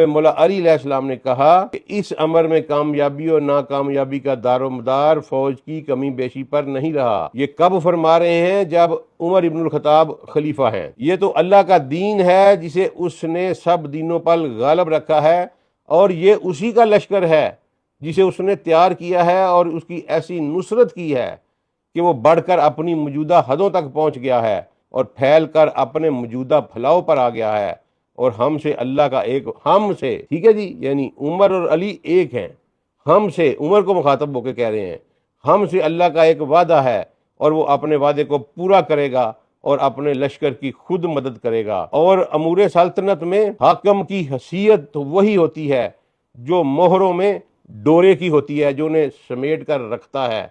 مولا علی علیہ السلام نے کہا کہ اس امر میں کامیابی اور ناکامیابی کا دار و مدار فوج کی کمی بیشی پر نہیں رہا۔ یہ کب فرما رہے ہیں؟ جب عمر ابن الخطاب خلیفہ ہیں۔ یہ تو اللہ کا دین ہے جسے اس نے سب دینوں پر غالب رکھا ہے، اور یہ اسی کا لشکر ہے جسے اس نے تیار کیا ہے اور اس کی ایسی نصرت کی ہے کہ وہ بڑھ کر اپنی موجودہ حدوں تک پہنچ گیا ہے اور پھیل کر اپنے موجودہ پھیلاؤ پر آ گیا ہے۔ اور ہم سے اللہ کا ایک، ہم سے، ٹھیک ہے جی، یعنی عمر اور علی ایک ہیں، ہم سے، عمر کو مخاطب ہو کے کہہ رہے ہیں، ہم سے اللہ کا ایک وعدہ ہے اور وہ اپنے وعدے کو پورا کرے گا اور اپنے لشکر کی خود مدد کرے گا۔ اور امور سلطنت میں حاکم کی حیثیت وہی ہوتی ہے جو مہروں میں ڈورے کی ہوتی ہے، جو انہیں سمیٹ کر رکھتا ہے۔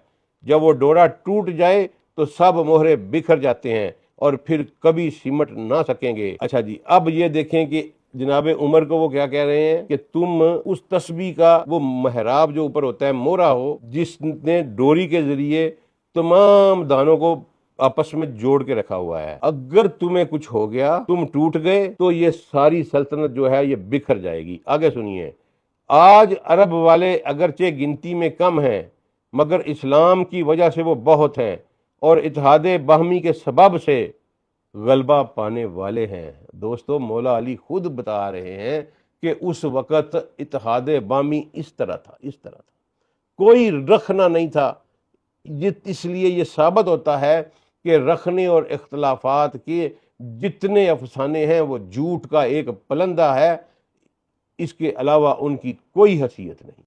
جب وہ ڈورا ٹوٹ جائے تو سب مہرے بکھر جاتے ہیں اور پھر کبھی سمٹ نہ سکیں گے۔ اچھا جی، اب یہ دیکھیں کہ جناب عمر کو وہ کیا کہہ رہے ہیں کہ تم اس تسبیح کا وہ محراب جو اوپر ہوتا ہے مورا ہو، جس نے ڈوری کے ذریعے تمام دانوں کو آپس میں جوڑ کے رکھا ہوا ہے۔ اگر تمہیں کچھ ہو گیا، تم ٹوٹ گئے، تو یہ ساری سلطنت جو ہے یہ بکھر جائے گی۔ آگے سنیے، آج عرب والے اگرچہ گنتی میں کم ہیں مگر اسلام کی وجہ سے وہ بہت ہیں اور اتحاد باہمی کے سبب سے غلبہ پانے والے ہیں۔ دوستو، مولا علی خود بتا رہے ہیں کہ اس وقت اتحاد باہمی اس طرح تھا، کوئی رکھنا نہیں تھا۔ اس لیے یہ ثابت ہوتا ہے کہ رکھنے اور اختلافات کے جتنے افسانے ہیں وہ جھوٹ کا ایک پلندہ ہے، اس کے علاوہ ان کی کوئی حیثیت نہیں۔